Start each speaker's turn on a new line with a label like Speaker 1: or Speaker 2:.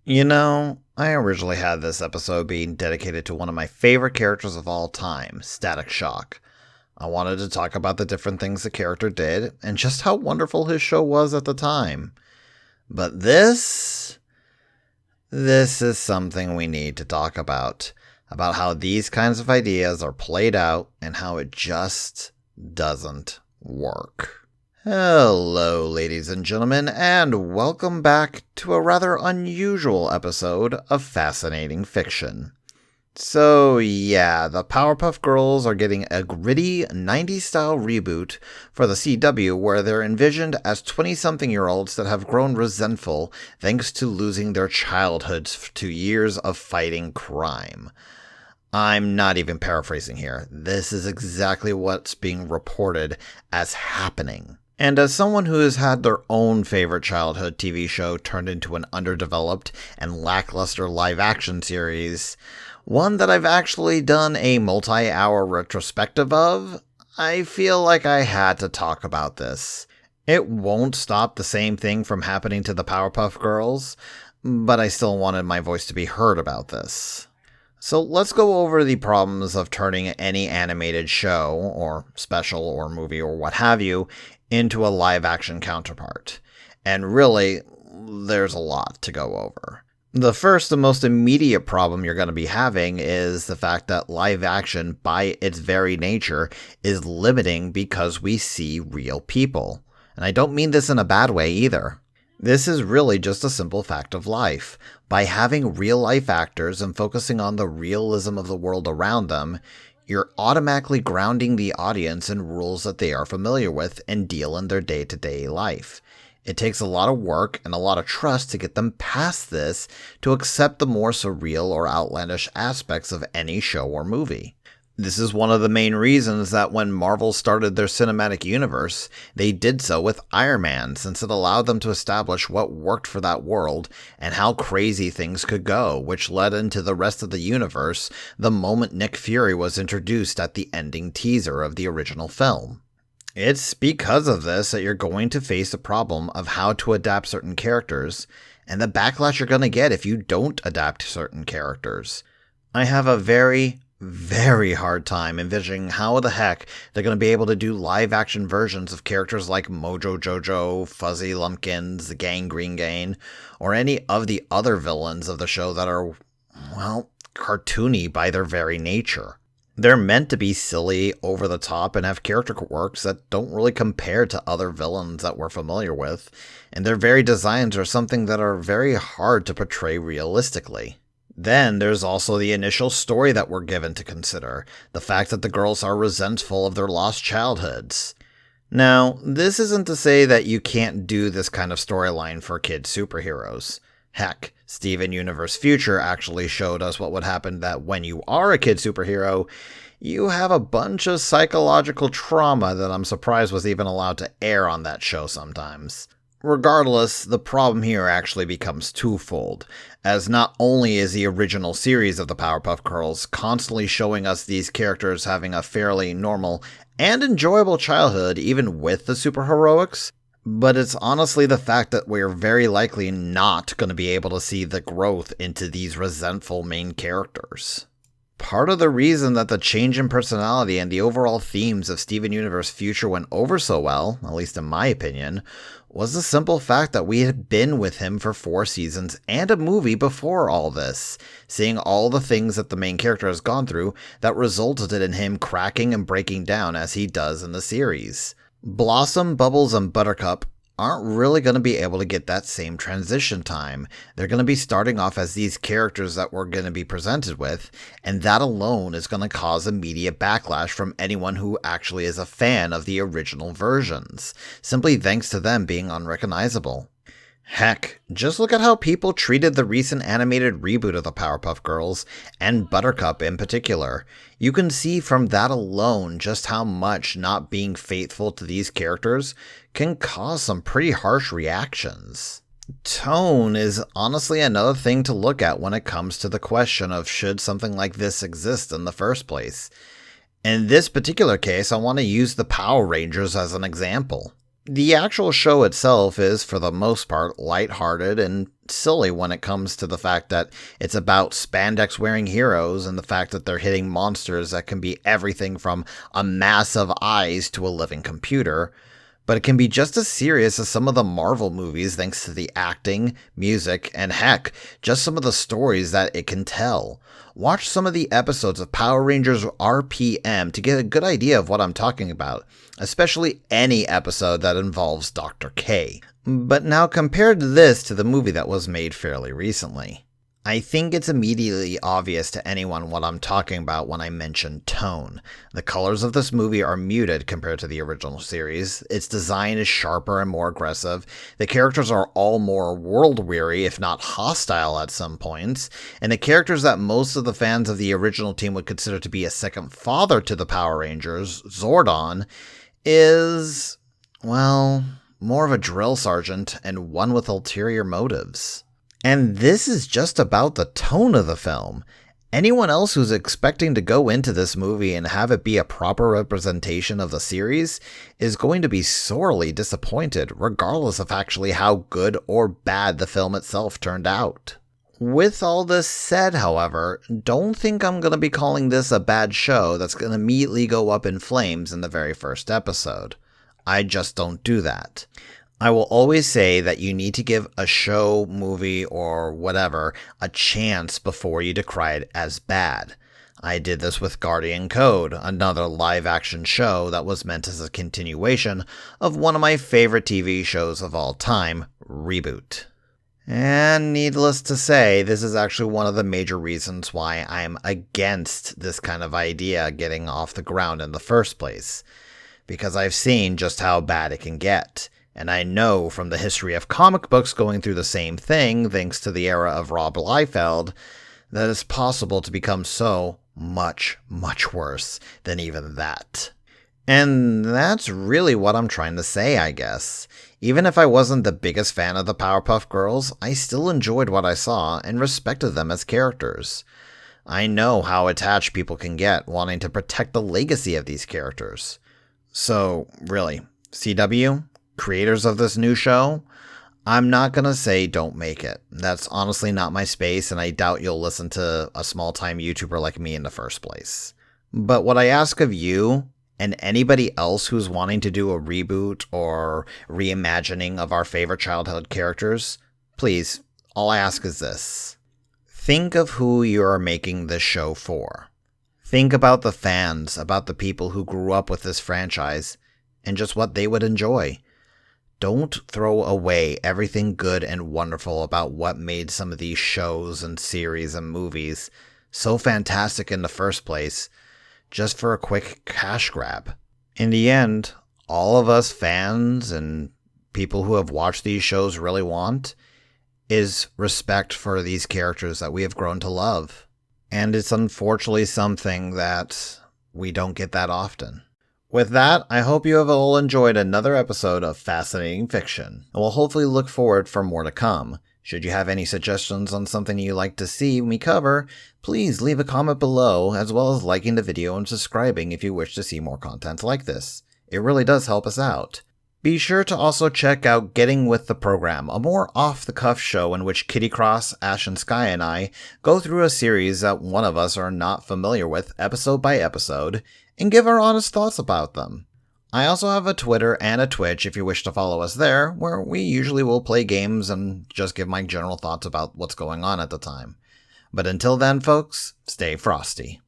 Speaker 1: I originally had this episode being dedicated to one of my favorite characters of all time, Static Shock. I wanted to talk about the different things the character did and just how wonderful his show was at the time. But this is something we need to talk about how these kinds of ideas are played out and how it just doesn't work. Hello, ladies and gentlemen, and welcome back to a rather unusual episode of Fascinating Fiction. So yeah, the Powerpuff Girls are getting a gritty 90s-style reboot for the CW where they're envisioned as 20-something-year-olds that have grown resentful thanks to losing their childhoods to years of fighting crime. I'm not even paraphrasing here. This is exactly what's being reported as happening. And as someone who has had their own favorite childhood TV show turned into an underdeveloped and lackluster live-action series, one that I've actually done a multi-hour retrospective of, I feel like I had to talk about this. It won't stop the same thing from happening to the Powerpuff Girls, but I still wanted my voice to be heard about this. So let's go over the problems of turning any animated show, or special, or movie, or what have you, into a live-action counterpart. And really, there's a lot to go over. The first and most immediate problem you're going to be having is the fact that live action, by its very nature, is limiting because we see real people. And I don't mean this in a bad way either. This is really just a simple fact of life. By having real-life actors and focusing on the realism of the world around them, you're automatically grounding the audience in rules that they are familiar with and deal in their day-to-day life. It takes a lot of work and a lot of trust to get them past this to accept the more surreal or outlandish aspects of any show or movie. This is one of the main reasons that when Marvel started their cinematic universe, they did so with Iron Man, since it allowed them to establish what worked for that world and how crazy things could go, which led into the rest of the universe the moment Nick Fury was introduced at the ending teaser of the original film. It's because of this that you're going to face the problem of how to adapt certain characters, and the backlash you're going to get if you don't adapt certain characters. I have a very hard time envisioning how the heck they're going to be able to do live-action versions of characters like Mojo Jojo, Fuzzy Lumpkins, the Gang Green Gang, or any of the other villains of the show that are, well, cartoony by their very nature. They're meant to be silly, over the top, and have character quirks that don't really compare to other villains that we're familiar with, and their very designs are something that are very hard to portray realistically. Then there's also the initial story that we're given to consider, the fact that the girls are resentful of their lost childhoods. Now, this isn't to say that you can't do this kind of storyline for kid superheroes. Heck, Steven Universe Future actually showed us what would happen that when you are a kid superhero, you have a bunch of psychological trauma that I'm surprised was even allowed to air on that show sometimes. Regardless, the problem here actually becomes twofold, as not only is the original series of the Powerpuff Girls constantly showing us these characters having a fairly normal and enjoyable childhood even with the superheroics, but it's honestly the fact that we're very likely not going to be able to see the growth into these resentful main characters. Part of the reason that the change in personality and the overall themes of Steven Universe Future went over so well, at least in my opinion, was the simple fact that we had been with him for 4 seasons and a movie before all this, seeing all the things that the main character has gone through that resulted in him cracking and breaking down as he does in the series. Blossom, Bubbles, and Buttercup aren't really going to be able to get that same transition time. They're going to be starting off as these characters that we're going to be presented with, and that alone is going to cause immediate backlash from anyone who actually is a fan of the original versions, simply thanks to them being unrecognizable. Heck, just look at how people treated the recent animated reboot of the Powerpuff Girls, and Buttercup in particular. You can see from that alone just how much not being faithful to these characters can cause some pretty harsh reactions. Tone is honestly another thing to look at when it comes to the question of should something like this exist in the first place. In this particular case, I want to use the Power Rangers as an example. The actual show itself is, for the most part, lighthearted and silly when it comes to the fact that it's about spandex-wearing heroes and the fact that they're hitting monsters that can be everything from a mass of eyes to a living computer. But it can be just as serious as some of the Marvel movies thanks to the acting, music, and heck, just some of the stories that it can tell. Watch some of the episodes of Power Rangers RPM to get a good idea of what I'm talking about, especially any episode that involves Dr. K. But now compare this to the movie that was made fairly recently. I think it's immediately obvious to anyone what I'm talking about when I mention tone. The colors of this movie are muted compared to the original series. Its design is sharper and more aggressive. The characters are all more world-weary, if not hostile at some points. And the characters that most of the fans of the original team would consider to be a second father to the Power Rangers, Zordon, is, well, more of a drill sergeant and one with ulterior motives. And this is just about the tone of the film. Anyone else who's expecting to go into this movie and have it be a proper representation of the series is going to be sorely disappointed, regardless of actually how good or bad the film itself turned out. With all this said, however, don't think I'm going to be calling this a bad show that's going to immediately go up in flames in the very first episode. I just don't do that. I will always say that you need to give a show, movie, or whatever a chance before you decry it as bad. I did this with Guardian Code, another live-action show that was meant as a continuation of one of my favorite TV shows of all time, Reboot. And needless to say, this is actually one of the major reasons why I'm against this kind of idea getting off the ground in the first place. Because I've seen just how bad it can get. And I know from the history of comic books going through the same thing, thanks to the era of Rob Liefeld, that it's possible to become so much, much worse than even that. And that's really what I'm trying to say, I guess. Even if I wasn't the biggest fan of the Powerpuff Girls, I still enjoyed what I saw and respected them as characters. I know how attached people can get wanting to protect the legacy of these characters. So, really, CW? Creators of this new show, I'm not going to say don't make it. That's honestly not my space, and I doubt you'll listen to a small-time YouTuber like me in the first place. But what I ask of you, and anybody else who's wanting to do a reboot or reimagining of our favorite childhood characters, please, all I ask is this. Think of who you are making this show for. Think about the fans, about the people who grew up with this franchise, and just what they would enjoy. Don't throw away everything good and wonderful about what made some of these shows and series and movies so fantastic in the first place, just for a quick cash grab. In the end, all of us fans and people who have watched these shows really want is respect for these characters that we have grown to love. And it's unfortunately something that we don't get that often. With that, I hope you have all enjoyed another episode of Fascinating Fiction, and will hopefully look forward for more to come. Should you have any suggestions on something you'd like to see me cover, please leave a comment below, as well as liking the video and subscribing if you wish to see more content like this. It really does help us out. Be sure to also check out Getting With the Program, a more off-the-cuff show in which Kitty Cross, Ash and Sky and I go through a series that one of us are not familiar with episode by episode, and give our honest thoughts about them. I also have a Twitter and a Twitch if you wish to follow us there, where we usually will play games and just give my general thoughts about what's going on at the time. But until then, folks, stay frosty.